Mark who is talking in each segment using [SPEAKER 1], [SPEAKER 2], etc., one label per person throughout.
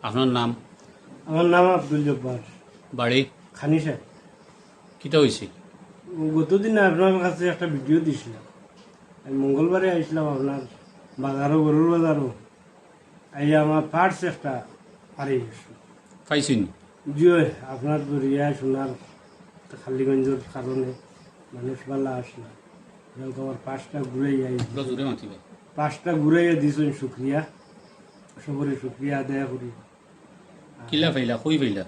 [SPEAKER 1] আপনার নাম?
[SPEAKER 2] আমার নাম আব্দুল জব্বার,
[SPEAKER 1] বাড়ি?
[SPEAKER 2] খানিসা।
[SPEAKER 1] কিটা হয়েছে?
[SPEAKER 2] গতদিন আপনার কাছে একটা ভিডিও দিছিলাম। আমি মঙ্গলবারে আইছিলাম আপনার বাজারও, গরুর বাজারও। আই আমার পার্টস একটা হারিয়ে গেছিল।
[SPEAKER 1] পাইছিনি?
[SPEAKER 2] জিও আপনার দরিয়া সোনার খালিগঞ্জের কারণে মানুষ বালা আসলা, আমার পাঁচটা ঘুরাইয়া
[SPEAKER 1] জোরে মাতিবে।
[SPEAKER 2] পাঁচটা ঘুরাইয়া দিয়েছেন, শুক্রিয়া, সবরে শুক্রিয়া আদায় করি।
[SPEAKER 1] কিলা ফাইলা, কই ফাইলা?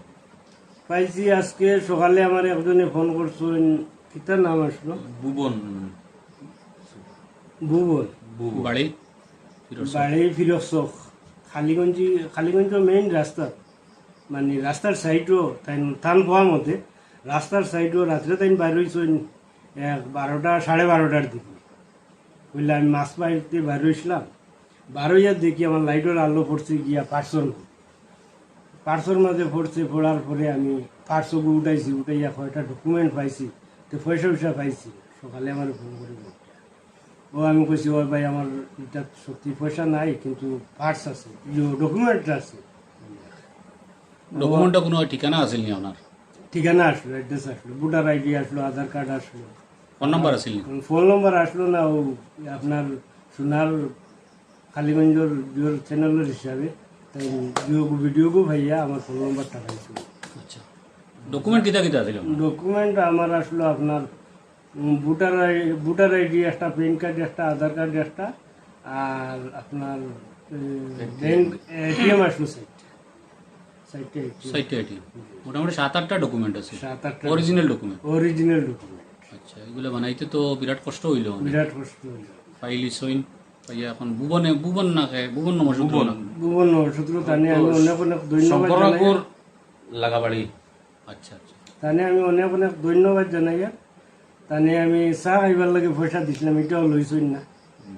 [SPEAKER 2] পাইছি আজকে সকালে আমার একজনে ফোন করছেন, কিতার নাম আসলো
[SPEAKER 1] ভুবন।
[SPEAKER 2] ভুবন।
[SPEAKER 1] বাড়ি?
[SPEAKER 2] বাড়ি ফিরোজচক, খালিগঞ্জ মেইন রাস্তা, মানে রাস্তার সাইডও তাই টান পাওয়া মতে রাস্তার সাইডও রাত্রে তাই বাইর হয়েছেন 12টা, 12:30টার দিকে। বুঝলে আমি মাছ বাড়িতে বাইর হয়েছিলাম, বার হইয়া দেখি আমার লাইটের আলো পড়ছে গিয়া পার্সর মাঝে পড়ছে। পড়ার পরে আমি পার্সগু উঠাইছি, উঠাইয়া কয়টা ডকুমেন্ট পাইছি, তো পয়সা পাইছি। সকালে আমার ফোন করে ও আমি কইছি, ও ভাই আমার এটা সত্যি পয়সা নাই, কিন্তু পার্টস আছে, ডকুমেন্ট আছে।
[SPEAKER 1] ডকুমেন্টটা কোনো ঠিকানা আছিল নি আপনার?
[SPEAKER 2] ঠিকানা আসলো, অ্যাড্রেস আসলো, ভোটার আইডি আসলো, আধার কার্ড আসলো,
[SPEAKER 1] ফোন নাম্বার আছিল নি?
[SPEAKER 2] ফোন নম্বর আসলো না। ও আপনার সোনার খালিগঞ্জের জিওর চ্যানেলের হিসাবে তাই ভিডিওগু ভাইয়া আমার ফোন নম্বরটা পাইছিল।
[SPEAKER 1] আচ্ছা, ডকুমেন্ট কিতা কিতা আছিল?
[SPEAKER 2] ডকুমেন্ট আমার আসলো আপনার ভোটার আইডি একটা, প্যান কার্ড একটা, আধার কার্ড একটা, আর আপনার ব্যাংক এটিএম আসলো
[SPEAKER 1] সাইটে এটি মোটামুটি 7-8টা ডকুমেন্ট আছে।
[SPEAKER 2] 7-8টা
[SPEAKER 1] অরিজিনাল ডকুমেন্ট?
[SPEAKER 2] Original document.
[SPEAKER 1] আচ্ছা, এগুলো বানাইতে তো বিরাট কষ্ট হইল।
[SPEAKER 2] বিরাট কষ্ট হইল।
[SPEAKER 1] ফাইলি সইন পাইয়া এখন ভুবন না খায়, ভুবন নমসূত্র না,
[SPEAKER 2] ভুবন নমসূত্র। তানে আমি অনেক ধন্যবাদ জানাই।
[SPEAKER 1] লাগাবাড়ি। আচ্ছা আচ্ছা,
[SPEAKER 2] তানে আমি অনেক ধন্যবাদ জানাই। তানে আমি চা খাইবার লাগে পয়সা দিছিলাম, এটাও লইছই না,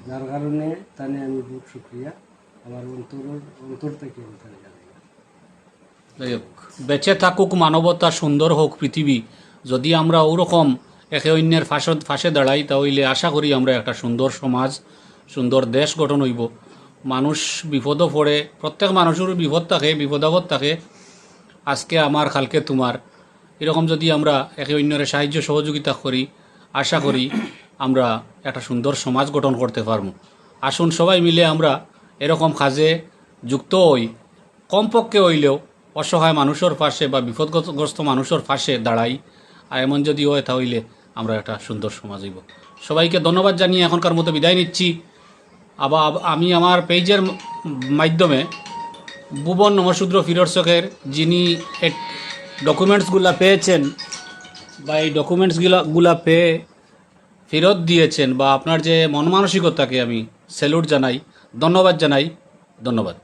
[SPEAKER 2] যার কারণে তানে আমি বহুত শুক্রিয়া, আমার অন্তর থেকে
[SPEAKER 1] যাই হোক, বেঁচে থাকুক মানবতা, সুন্দর হোক পৃথিবী। যদি আমরা ওরকম একে অন্যের ফাঁসে দাঁড়াই, তাহলে আশা করি আমরা একটা সুন্দর সমাজ, সুন্দর দেশ গঠন হইব। মানুষ বিপদও পড়ে, প্রত্যেক মানুষের বিপদাপদ থাকে। আজকে আমার, কালকে তোমার, এরকম যদি আমরা একে অন্যের সাহায্য সহযোগিতা করি, আশা করি আমরা একটা সুন্দর সমাজ গঠন করতে পারবো। আসুন সবাই মিলে আমরা এরকম কাজে যুক্ত হই, কমপক্ষে হইলেও অসহায় মানুষের পাশে বা বিপদগ্রস্ত মানুষের পাশে দাঁড়াই। আর এমন যদি হয় তাহলে আমরা একটা সুন্দর সমাজ হইব। সবাইকে ধন্যবাদ জানিয়ে এখনকার মতো বিদায় নিচ্ছি। আবার আমি আমার পেজের মাধ্যমে ভুবন নমসূত্র ফিরোজচকের যিনি ডকুমেন্টসগুলা পেয়েছেন বা এই ডকুমেন্টসগুলা পেয়ে ফেরত দিয়েছেন, বা আপনার যে মন মানসিকতাকে আমি স্যালুট জানাই, ধন্যবাদ জানাই। ধন্যবাদ।